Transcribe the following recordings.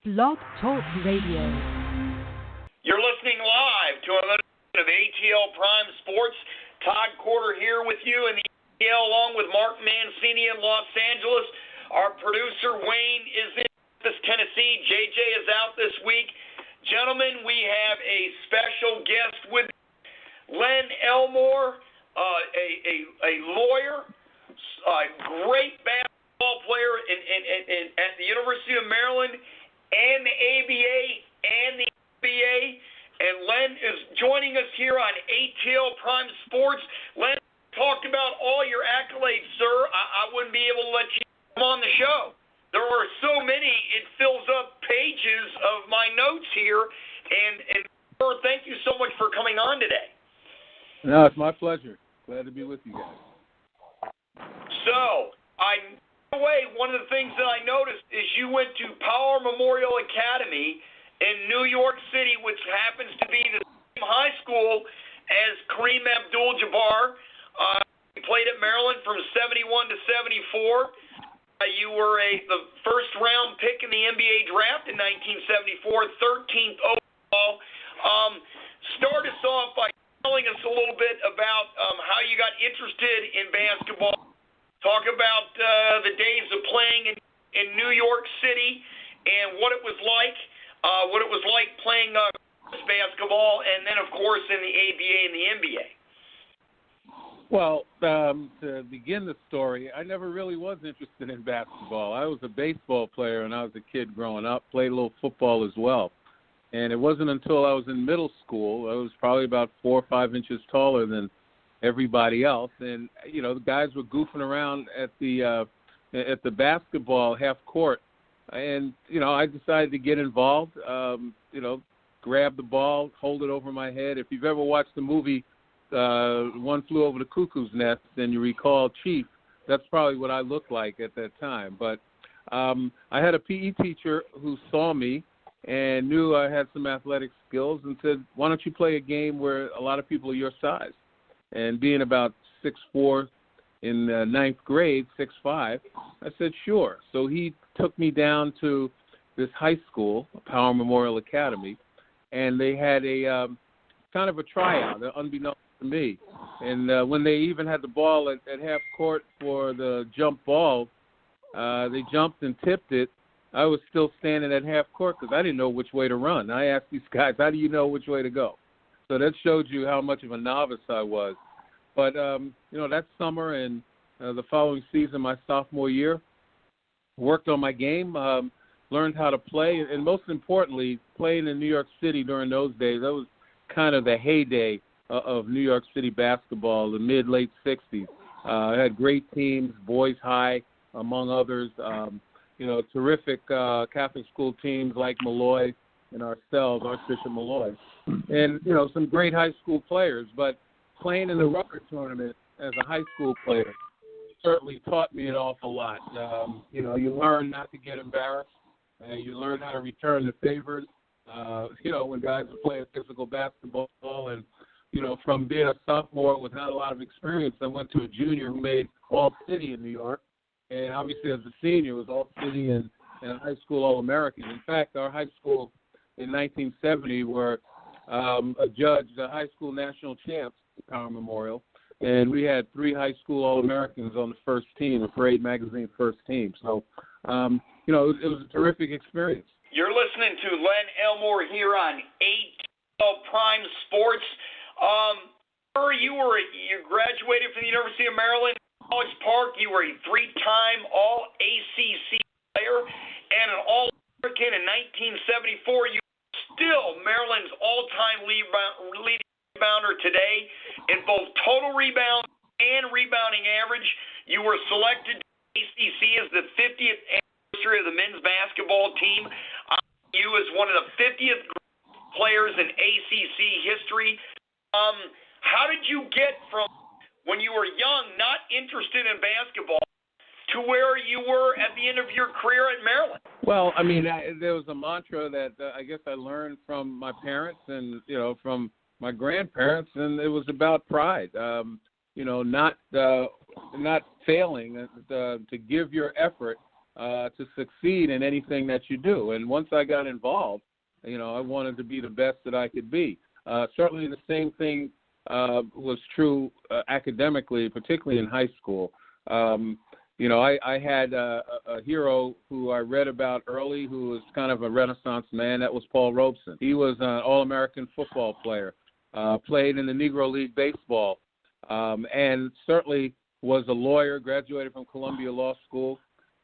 Blog Talk Radio. You're listening live to another edition of ATL Prime Sports. Todd Corder here with you in the ATL along with Mark Mancini in Los Angeles. Our producer Wayne is in Memphis, Tennessee. JJ is out this week. Gentlemen, we have a special guest with Len Elmore, a lawyer, a great basketball player at the University of Maryland and the ABA and the NBA. And Len is joining us here on ATL Prime Sports. Len, talked about all your accolades, sir. I wouldn't be able to let you come on the show. There are so many, it fills up pages of my notes here. And sir, thank you so much for coming on today. No, it's my pleasure. Glad to be with you guys. So, by the way, one of the things that I noticed is you went to Power Memorial Academy in New York City, which happens to be the same high school as Kareem Abdul-Jabbar. You played at Maryland from 71 to 74. You were the first-round pick in the NBA draft in 1974, 13th overall. Start us off by telling us a little bit about how you got interested in basketball. Talk about the days of playing in New York City and what it was like playing basketball, and then, of course, in the ABA and the NBA. Well, to begin the story, I never really was interested in basketball. I was a baseball player when I was a kid growing up, played a little football as well. And it wasn't until I was in middle school, I was probably about 4 or 5 inches taller than everybody else. And, you know, the guys were goofing around at the basketball half court. And, you know, I decided to get involved, grab the ball, hold it over my head. If you've ever watched the movie One Flew Over the Cuckoo's Nest and you recall Chief, that's probably what I looked like at that time. But I had a PE teacher who saw me and knew I had some athletic skills and said, why don't you play a game where a lot of people are your size? And being about 6'4", in ninth grade, 6'5", I said, sure. So he took me down to this high school, Power Memorial Academy, and they had a kind of a tryout, unbeknownst to me. And when they even had the ball at half court for the jump ball, they jumped and tipped it. I was still standing at half court because I didn't know which way to run. I asked these guys, how do you know which way to go? So that showed you how much of a novice I was. But, that summer and the following season, my sophomore year, worked on my game, learned how to play, and most importantly, playing in New York City during those days. That was kind of the heyday of New York City basketball, the mid-late 60s. I had great teams, Boys High, among others, terrific Catholic school teams like Malloy and ourselves, Archbishop Malloy, and, some great high school players. But playing in the Rucker tournament as a high school player certainly taught me an awful lot. You learn not to get embarrassed. You learn how to return the favors, when guys are playing physical basketball. And, from being a sophomore with not a lot of experience, I went to a junior who made All-City in New York. And obviously as a senior was All-City and a high school All-American. In fact, our high school in 1970 were adjudged the high school national champs at Power Memorial. And we had 3 high school All-Americans on the first team, the Parade Magazine first team. So, it was a terrific experience. You're listening to Len Elmore here on ATL Prime Sports. Sir, you graduated from the University of Maryland, College Park. You were a 3-time All-ACC player and an All-American in 1974. You are still Maryland's all-time leading rebounder today in both total rebounds and rebounding average. You were selected to ACC as the 50th anniversary of the men's basketball team. You as one of the 50th players in ACC history. How did you get from when you were young, not interested in basketball, to where you were at the end of your career at Maryland? Well, there was a mantra that I guess I learned from my parents and, from my grandparents, and it was about pride, not failing, to give your effort to succeed in anything that you do. And once I got involved, I wanted to be the best that I could be. Certainly the same thing was true academically, particularly in high school. I had a hero who I read about early who was kind of a Renaissance man. That was Paul Robeson. He was an All-American football player, played in the Negro League Baseball, and certainly was a lawyer, graduated from Columbia Law School,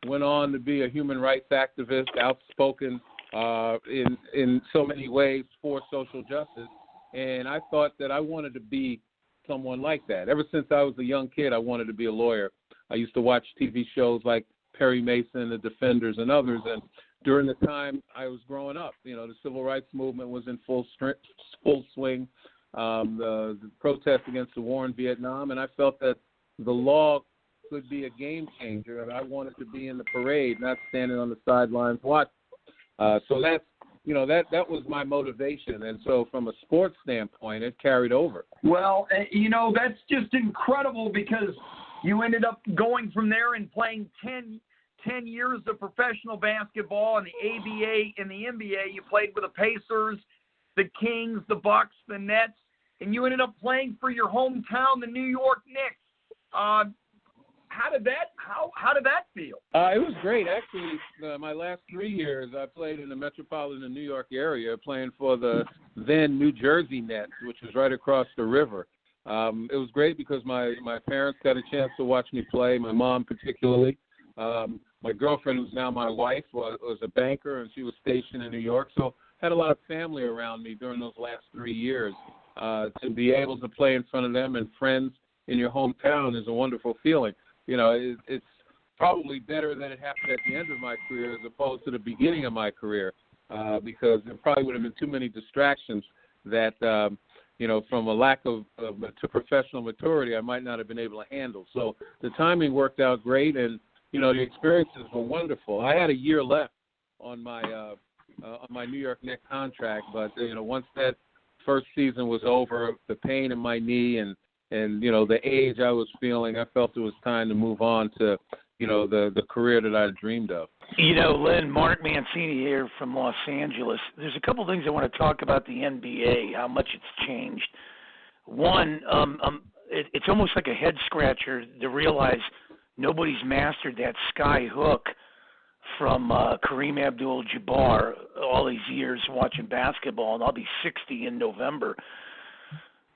went on to be a human rights activist, outspoken in so many ways for social justice. And I thought that I wanted to be someone like that. Ever since I was a young kid, I wanted to be a lawyer. I used to watch TV shows like Perry Mason, The Defenders, and others. And during the time I was growing up, the civil rights movement was in full swing, the protest against the war in Vietnam, and I felt that the law could be a game changer, and I wanted to be in the parade, not standing on the sidelines watching. So that's that was my motivation, and so from a sports standpoint, it carried over. Well, that's just incredible because you ended up going from there and playing 10 years of professional basketball in the ABA and the NBA. You played with the Pacers, the Kings, the Bucks, the Nets, and you ended up playing for your hometown, the New York Knicks. How did that feel? It was great. Actually, my last 3 years, I played in the metropolitan New York area, playing for the then New Jersey Nets, which was right across the river. It was great because my parents got a chance to watch me play, my mom particularly. My girlfriend, who's now my wife, was a banker, and she was stationed in New York, so had a lot of family around me during those last 3 years. To be able to play in front of them and friends in your hometown is a wonderful feeling. It's probably better that it happened at the end of my career as opposed to the beginning of my career, because there probably would have been too many distractions that, from a lack of to professional maturity, I might not have been able to handle. So the timing worked out great, and, the experiences were wonderful. I had a year left on my New York Knicks contract, but, once that first season was over, the pain in my knee and the age I was feeling, I felt it was time to move on to, the career that I dreamed of. Len, Mark Mancini here from Los Angeles. There's a couple things I want to talk about the NBA, how much it's changed. One, it's almost like a head scratcher to realize nobody's mastered that sky hook from Kareem Abdul-Jabbar all these years watching basketball, and I'll be 60 in November.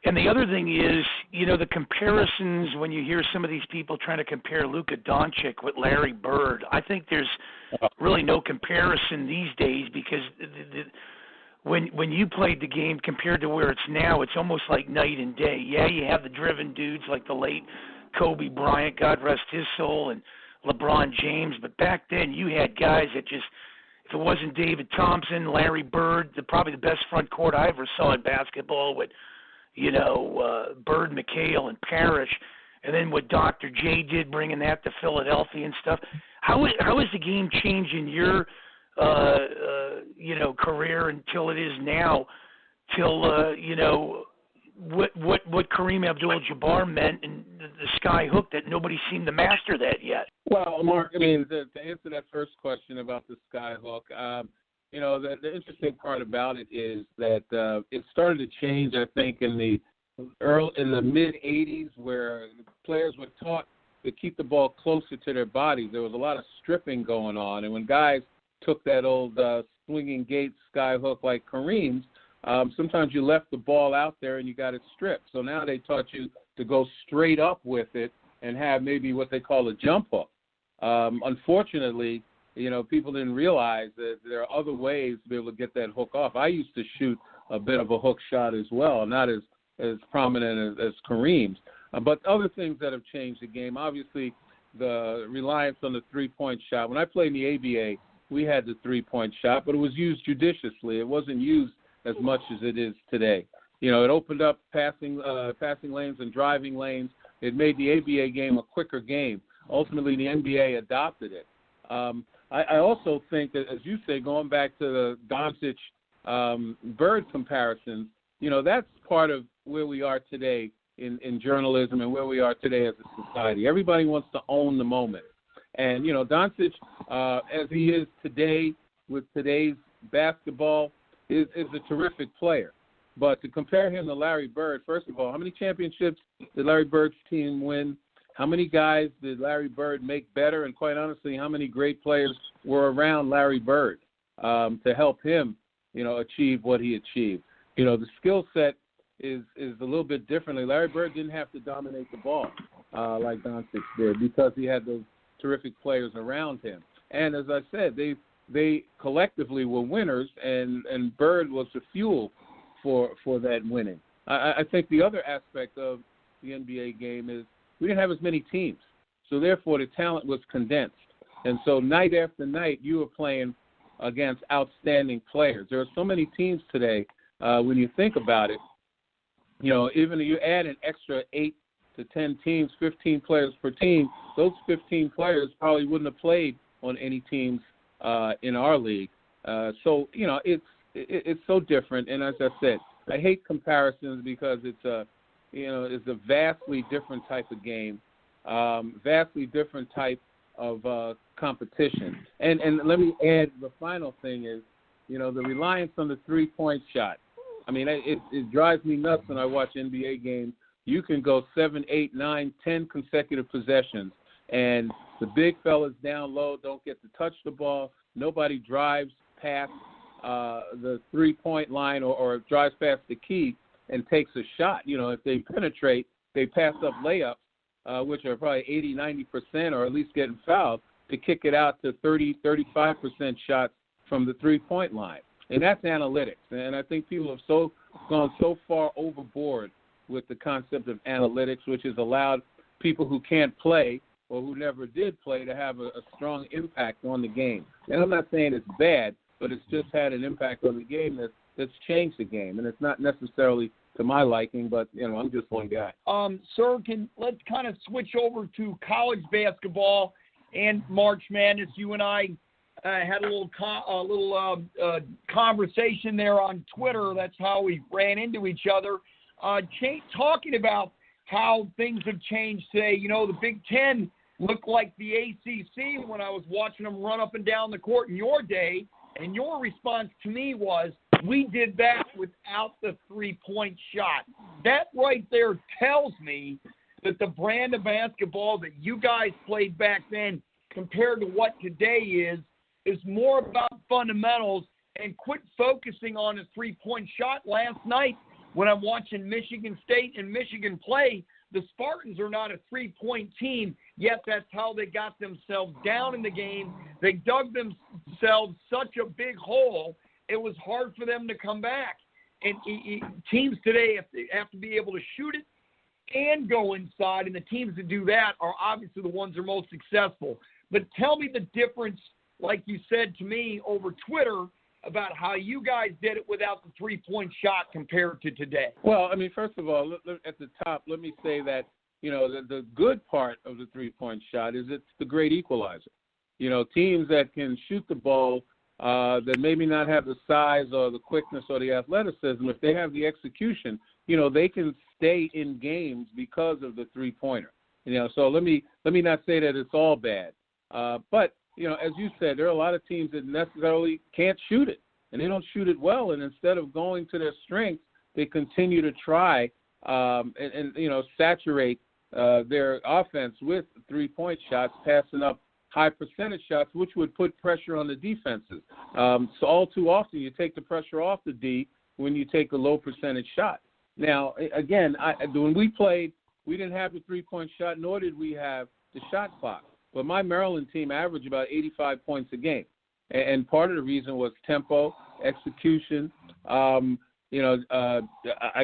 And the other thing is, the comparisons when you hear some of these people trying to compare Luka Doncic with Larry Bird, I think there's really no comparison these days because when you played the game compared to where it's now, it's almost like night and day. Yeah, you have the driven dudes like the late Kobe Bryant, God rest his soul, and LeBron James, but back then you had guys that just, if it wasn't David Thompson, Larry Bird, probably the best front court I ever saw in basketball with Bird, McHale, and Parrish, and then what Dr. J did, bringing that to Philadelphia and stuff. How is the game changing your, career until it is now, till, what Kareem Abdul-Jabbar meant and the sky hook that nobody seemed to master that yet? Well, Mark, to answer that first question about the sky hook, the interesting part about it is that it started to change, I think, in the mid 80s, where players were taught to keep the ball closer to their bodies. There was a lot of stripping going on, and when guys took that old swinging gate sky hook like Kareem's, sometimes you left the ball out there and you got it stripped. So now they taught you to go straight up with it and have maybe what they call a jump hook. Unfortunately, people didn't realize that there are other ways to be able to get that hook off. I used to shoot a bit of a hook shot as well, not as prominent as Kareem's. But other things that have changed the game, obviously the reliance on the three-point shot. When I played in the ABA, we had the three-point shot, but it was used judiciously. It wasn't used as much as it is today. It opened up passing lanes and driving lanes. It made the ABA game a quicker game. Ultimately, the NBA adopted it. I also think that, as you say, going back to the Doncic-Bird comparisons, that's part of where we are today in journalism and where we are today as a society. Everybody wants to own the moment. And, Doncic, as he is today with today's basketball, is a terrific player. But to compare him to Larry Bird, first of all, how many championships did Larry Bird's team win? How many guys did Larry Bird make better? And quite honestly, how many great players were around Larry Bird to help him, achieve what he achieved? The skill set is a little bit differently. Larry Bird didn't have to dominate the ball like Doncic did because he had those terrific players around him. And as I said, they collectively were winners, and Bird was the fuel for that winning. I think the other aspect of the NBA game is we didn't have as many teams, so therefore the talent was condensed. And so night after night, you were playing against outstanding players. There are so many teams today, when you think about it, even if you add an extra 8 to 10 teams, 15 players per team, those 15 players probably wouldn't have played on any teams in our league. So it's so different. And as I said, I hate comparisons because it's a vastly different type of game, vastly different type of competition. And let me add, the final thing is, the reliance on the three-point shot. I mean, it drives me nuts when I watch NBA games. You can go 7, 8, 9, 10 consecutive possessions, and the big fellas down low don't get to touch the ball. Nobody drives past the three-point line or drives past the key and takes a shot. If they penetrate, they pass up layups, which are probably 80, 90%, or at least getting fouled, to kick it out to 30, 35% shots from the three-point line. And that's analytics. And I think people have gone so far overboard with the concept of analytics, which has allowed people who can't play or who never did play to have a strong impact on the game. And I'm not saying it's bad, but it's just had an impact on the game that's changed the game. And it's not necessarily to my liking, but, I'm just one guy. Sir, let's kind of switch over to college basketball and March Madness. You and I had a little conversation there on Twitter. That's how we ran into each other. Talking about how things have changed today. The Big Ten looked like the ACC when I was watching them run up and down the court in your day, and your response to me was, we did that without the three-point shot. That right there tells me that the brand of basketball that you guys played back then compared to what today is more about fundamentals, and quit focusing on a three-point shot. Last night, when I'm watching Michigan State and Michigan play, the Spartans are not a three-point team, yet that's how they got themselves down in the game. They dug themselves such a big hole, it was hard for them to come back. And teams today have to be able to shoot it and go inside, and the teams that do that are obviously the ones that are most successful. But tell me the difference, like you said to me over Twitter, about how you guys did it without the three-point shot compared to today. Well, I mean, first of all, at the top, let me say that, the good part of the three-point shot is it's the great equalizer. Teams that can shoot the ball that maybe not have the size or the quickness or the athleticism, if they have the execution, they can stay in games because of the three-pointer. So let me not say that it's all bad. But as you said, there are a lot of teams that necessarily can't shoot it, and they don't shoot it well. And instead of going to their strengths, they continue to try and saturate their offense with three-point shots, passing up high percentage shots, which would put pressure on the defenses. So all too often, you take the pressure off the D when you take a low percentage shot. Now, again, when we played, we didn't have the three-point shot, nor did we have the shot clock. But my Maryland team averaged about 85 points a game. And part of the reason was tempo, execution, I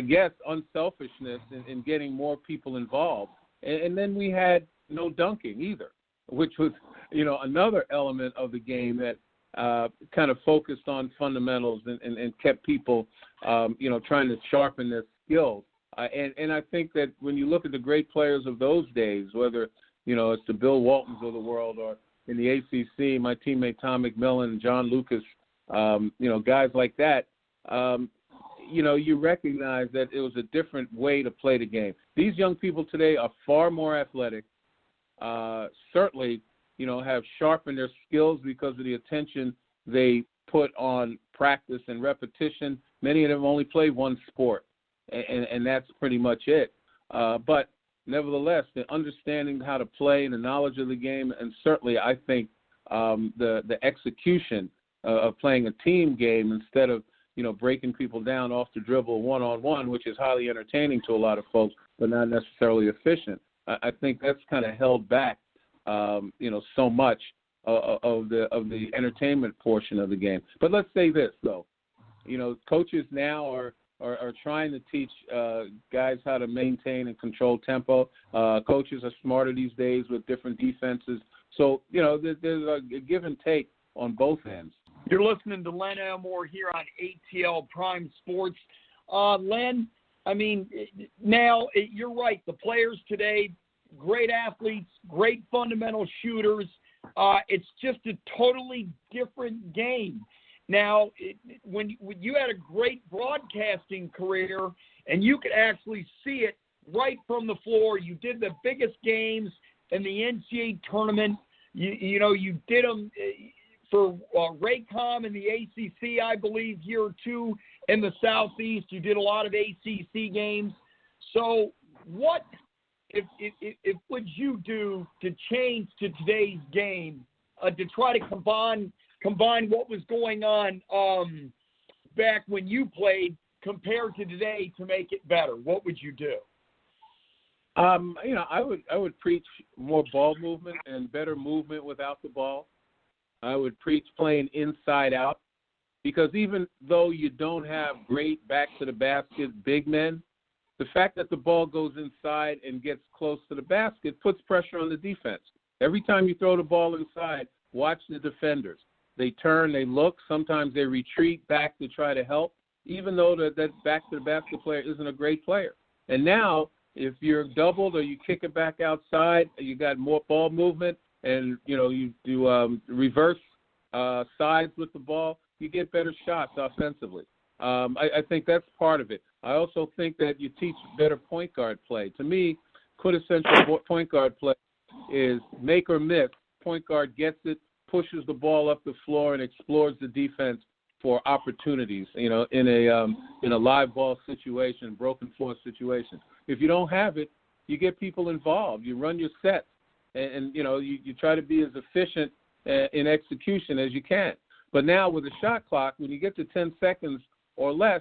guess unselfishness in getting more people involved. And then we had no dunking either, which was, another element of the game that kind of focused on fundamentals and kept people, trying to sharpen their skills. And I think that when you look at the great players of those days, whether it's the Bill Waltons of the world, or in the ACC, my teammate Tom McMillan, John Lucas, guys like that, you recognize that it was a different way to play the game. These young people today are far more athletic, certainly have sharpened their skills because of the attention they put on practice and repetition. Many of them only play one sport, and that's pretty much it. But nevertheless, the understanding how to play and the knowledge of the game, and certainly I think the execution of playing a team game instead of breaking people down off the dribble one-on-one, which is highly entertaining to a lot of folks, but not necessarily efficient. I think that's kind of held back, so much of the entertainment portion of the game. But let's say this, though. Coaches now are trying to teach guys how to maintain and control tempo. Coaches are smarter these days with different defenses. So, there's a give and take on both ends. You're listening to Len Elmore here on ATL Prime Sports. Len, now you're right. The players today, great athletes, great fundamental shooters. It's just a totally different game. Now, when you had a great broadcasting career and you could actually see it right from the floor, you did the biggest games in the NCAA tournament. You did them for Raycom and the ACC, I believe, year or two in the Southeast. You did a lot of ACC games. So what if would you do to change to today's game to try to combine what was going on back when you played compared to today to make it better? What would you do? I would preach more ball movement and better movement without the ball. I would preach playing inside out, because even though you don't have great back to the basket big men, the fact that the ball goes inside and gets close to the basket puts pressure on the defense. Every time you throw the ball inside, watch the defenders. They turn, they look. Sometimes they retreat back to try to help, even though that back to the basket player isn't a great player. And now, if you're doubled or you kick it back outside, you got more ball movement, and you do reverse sides with the ball, you get better shots offensively. I think that's part of it. I also think that you teach better point guard play. To me, quintessential point guard play is make or miss. Point guard gets it, pushes the ball up the floor, and explores the defense for opportunities. In a live ball situation, broken floor situation. If you don't have it, you get people involved. You run your sets, and you try to be as efficient in execution as you can. But now with a shot clock, when you get to 10 seconds or less,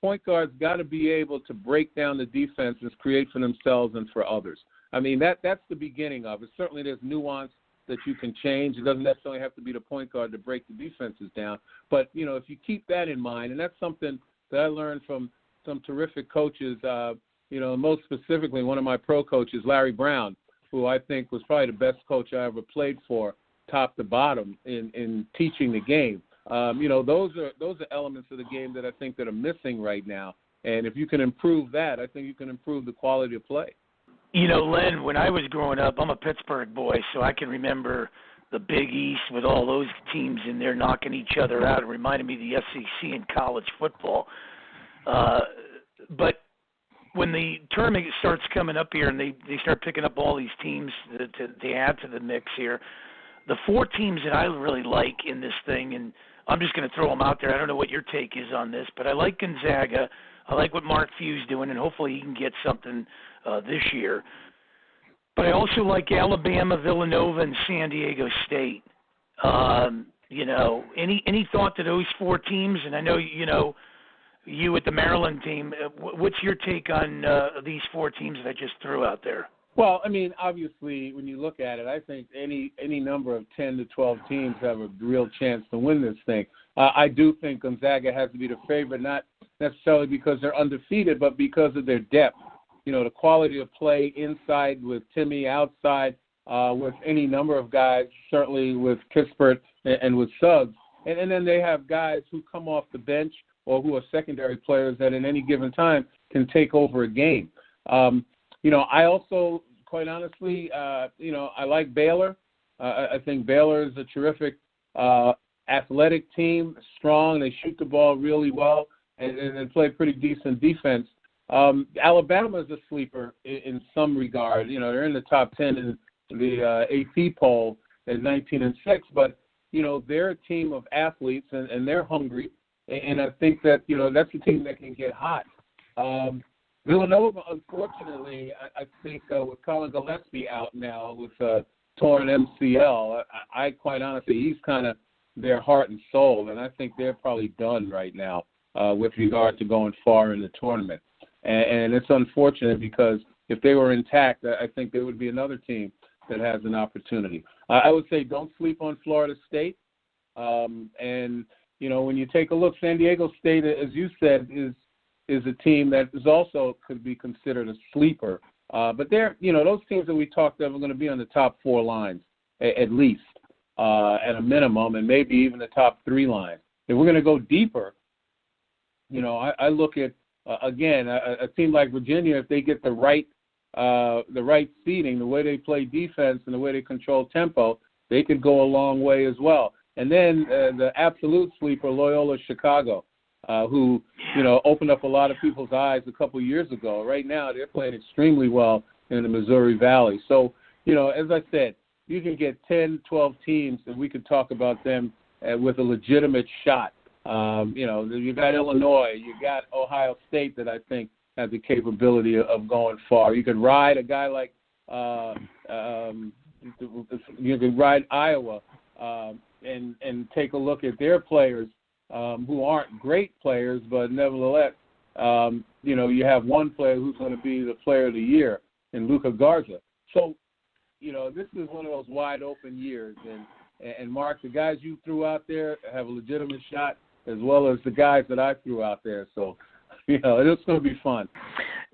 point guards got to be able to break down the defenses, create for themselves and for others. That's the beginning of it. Certainly there's nuance that you can change. It doesn't necessarily have to be the point guard to break the defenses down. But, if you keep that in mind, and that's something that I learned from some terrific coaches, most specifically one of my pro coaches, Larry Brown, who I think was probably the best coach I ever played for, top to bottom, in teaching the game. Those are elements of the game that I think that are missing right now. And if you can improve that, I think you can improve the quality of play. Len, when I was growing up, I'm a Pittsburgh boy, so I can remember the Big East with all those teams in there knocking each other out. It reminded me of the SEC in college football. But when the tournament starts coming up here and they start picking up all these teams to add to the mix here, the four teams that I really like in this thing, and I'm just going to throw them out there. I don't know what your take is on this, but I like Gonzaga. I like what Mark Few's doing, and hopefully he can get something this year. But I also like Alabama, Villanova, and San Diego State. Any thought to those four teams? And I know, you with the Maryland team, what's your take on these four teams that I just threw out there? Well, obviously, when you look at it, I think any number of 10 to 12 teams have a real chance to win this thing. I do think Gonzaga has to be the favorite, not necessarily because they're undefeated, but because of their depth. The quality of play inside with Timmy, outside with any number of guys, certainly with Kispert and with Suggs. And then they have guys who come off the bench or who are secondary players that in any given time can take over a game. I also, quite honestly, I like Baylor. I think Baylor is a terrific athletic team, strong. They shoot the ball really well and play pretty decent defense. Alabama is a sleeper in some regard. They're in the top 10 in the AP poll, at 19-6. But they're a team of athletes, and they're hungry. And I think that that's a team that can get hot. Villanova, unfortunately, I think with Colin Gillespie out now with torn MCL, I quite honestly, he's kind of their heart and soul, and I think they're probably done right now with regard to going far in the tournament. And it's unfortunate because if they were intact, I think there would be another team that has an opportunity. I would say don't sleep on Florida State. And, when you take a look, San Diego State, as you said, is a team that is also could be considered a sleeper. But they're, those teams that we talked of are going to be on the top 4 lines at least, at a minimum, and maybe even the top 3 lines. If we're going to go deeper, I look at, again, a team like Virginia, if they get the right seeding, the way they play defense and the way they control tempo, they could go a long way as well. And then the absolute sleeper, Loyola Chicago, who, opened up a lot of people's eyes a couple years ago. Right now, they're playing extremely well in the Missouri Valley. So, as I said, you can get 10, 12 teams, and we could talk about them with a legitimate shot. You got Illinois, you got Ohio State that I think has the capability of going far. You could ride a guy like you could ride Iowa and take a look at their players who aren't great players, but nevertheless, you have one player who's going to be the player of the year in Luka Garza. So, this is one of those wide open years. And Mark, the guys you threw out there have a legitimate shot as well as the guys that I threw out there. So, it's going to be fun.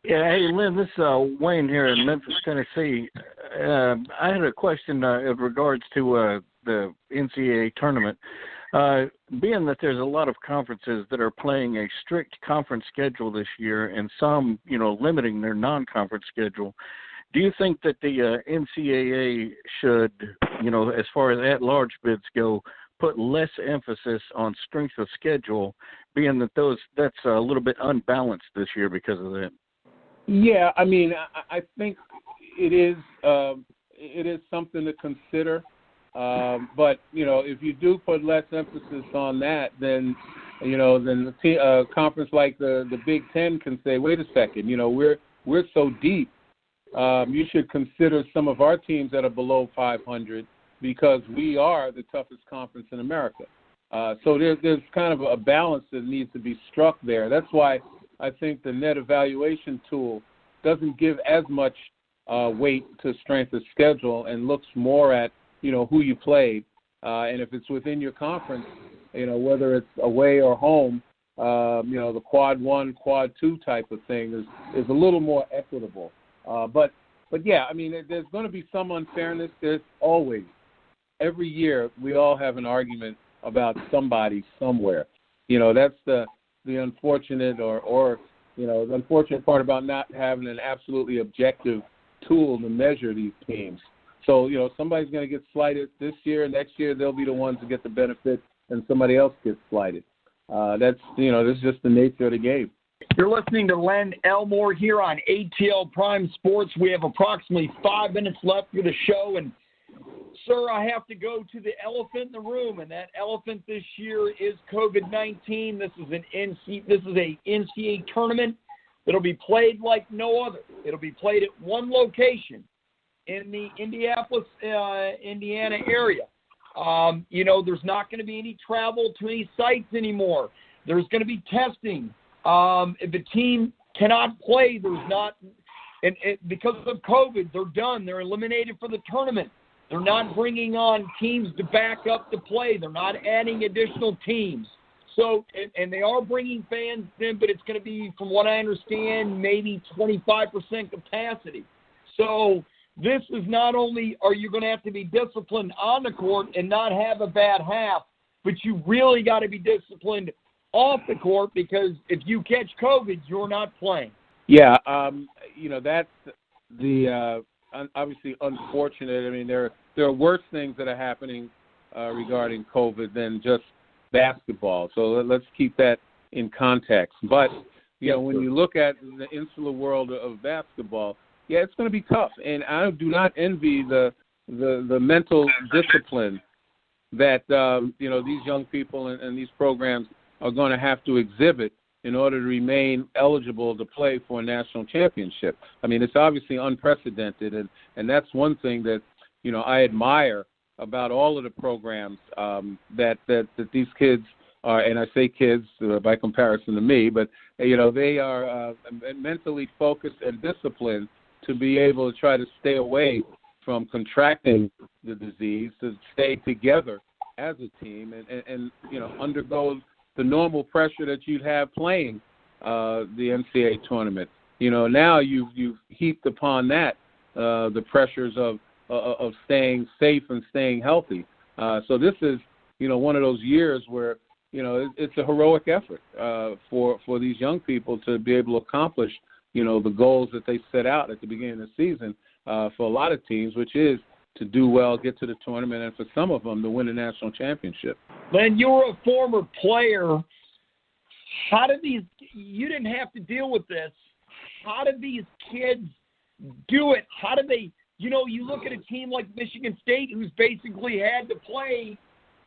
Yeah, hey, Len, this is Wayne here in Memphis, Tennessee. I had a question in regards to the NCAA tournament. Being that there's a lot of conferences that are playing a strict conference schedule this year and some, limiting their non-conference schedule, do you think that the NCAA should, as far as at-large bids go, put less emphasis on strength of schedule, being that that's a little bit unbalanced this year because of that? Yeah, I mean, I think it is something to consider. But, if you do put less emphasis on that, then a conference like the Big Ten can say, wait a second, we're so deep. You should consider some of our teams that are below 500 because we are the toughest conference in America. So there's kind of a balance that needs to be struck there. That's why I think the net evaluation tool doesn't give as much weight to strength of schedule and looks more at, who you played. And if it's within your conference, whether it's away or home, the quad 1, quad 2 type of thing is a little more equitable. But yeah, I mean, there's going to be some unfairness. There's always, every year, we all have an argument about somebody somewhere. That's the unfortunate or the unfortunate part about not having an absolutely objective tool to measure these teams. So, somebody's going to get slighted this year. Next year, they'll be the ones to get the benefit, and somebody else gets slighted. That's just the nature of the game. You're listening to Len Elmore here on ATL Prime Sports. We have approximately 5 minutes left for the show, and sir, I have to go to the elephant in the room, and that elephant this year is COVID-19. This is a NCAA tournament that'll be played like no other. It'll be played at one location in the Indianapolis, Indiana area. There's not going to be any travel to any sites anymore. There's going to be testing. If a team cannot play, because of COVID, they're done. They're eliminated for the tournament. They're not bringing on teams to back up to play. They're not adding additional teams. So, and they are bringing fans in, but it's going to be, from what I understand, maybe 25% capacity. So this is not only are you going to have to be disciplined on the court and not have a bad half, but you really got to be disciplined off the court, because if you catch COVID, you're not playing. Yeah, that's the obviously unfortunate. I mean, there are worse things that are happening regarding COVID than just basketball. So let's keep that in context. But when you look at the insular world of basketball, yeah, it's going to be tough. And I do not envy the the mental discipline that these young people and these programs are going to have to exhibit in order to remain eligible to play for a national championship. I mean, it's obviously unprecedented, and that's one thing that I admire about all of the programs that these kids are, and I say kids by comparison to me, but they are mentally focused and disciplined to be able to try to stay away from contracting the disease, to stay together as a team and undergo the normal pressure that you'd have playing the NCAA tournament. Now you've heaped upon that the pressures of staying safe and staying healthy. So this is one of those years where it's a heroic effort for these young people to be able to accomplish the goals that they set out at the beginning of the season for a lot of teams, which is to do well, get to the tournament, and for some of them to win a national championship. Len, you were a former player. How did you didn't have to deal with this. How did these kids do it? How did they, you look at a team like Michigan State who's basically had to play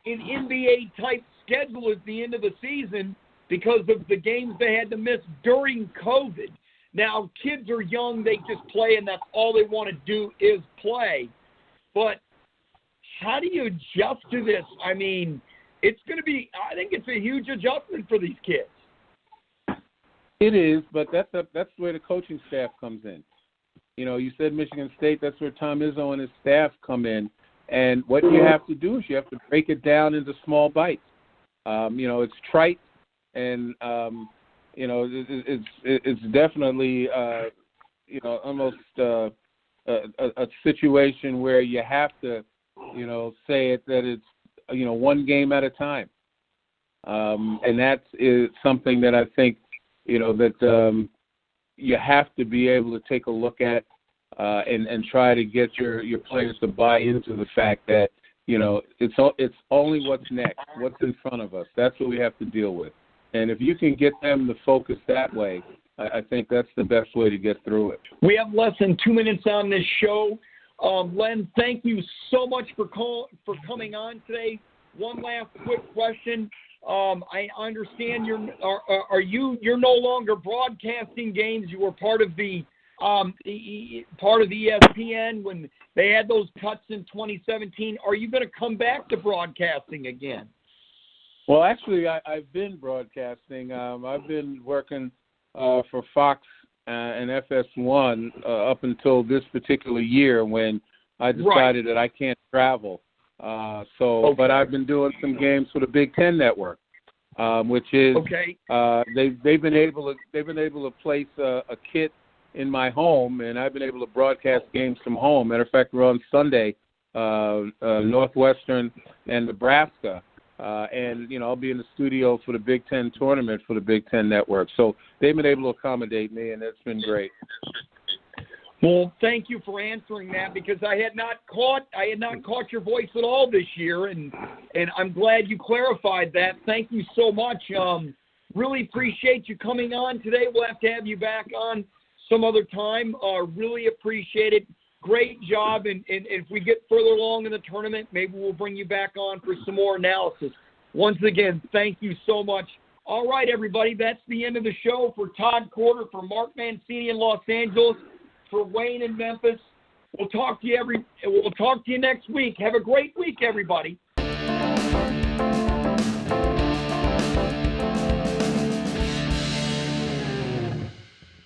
an NBA-type schedule at the end of the season because of the games they had to miss during COVID. Now, kids are young, they just play, and that's all they want to do is play. But how do you adjust to this? I mean, it's going to be – I think it's a huge adjustment for these kids. It is, but that's where the coaching staff comes in. You said Michigan State, that's where Tom Izzo and his staff come in. And what you have to do is you have to break it down into small bites. It's trite, and it's definitely almost a situation where you have to say it that it's one game at a time, and that is something that I think that you have to be able to take a look at and try to get your players to buy into the fact that it's only what's next, what's in front of us. That's what we have to deal with. And if you can get them to focus that way, I think that's the best way to get through it. We have less than 2 minutes on this show. Len, thank you so much for coming on today. One last quick question. I understand you're no longer broadcasting games. You were part of the ESPN when they had those cuts in 2017. Are you going to come back to broadcasting again? Well, actually, I've been broadcasting. I've been working for Fox and FS1 up until this particular year when I decided that I can't travel. But I've been doing some games for the Big Ten Network, which is they've been able to place a kit in my home, and I've been able to broadcast games from home. Matter of fact, we're on Sunday, Northwestern and Nebraska. And I'll be in the studio for the Big Ten tournament for the Big Ten Network. So they've been able to accommodate me, and it's been great. Well, thank you for answering that, because I had not caught your voice at all this year, and I'm glad you clarified that. Thank you so much. Really appreciate you coming on today. We'll have to have you back on some other time. Really appreciate it. Great job, and if we get further along in the tournament, maybe we'll bring you back on for some more analysis. Once again, thank you so much. All right, everybody, that's the end of the show. For Todd Corder, for Mark Mancini in Los Angeles, for Wayne in Memphis. We'll talk to you next week. Have a great week, everybody.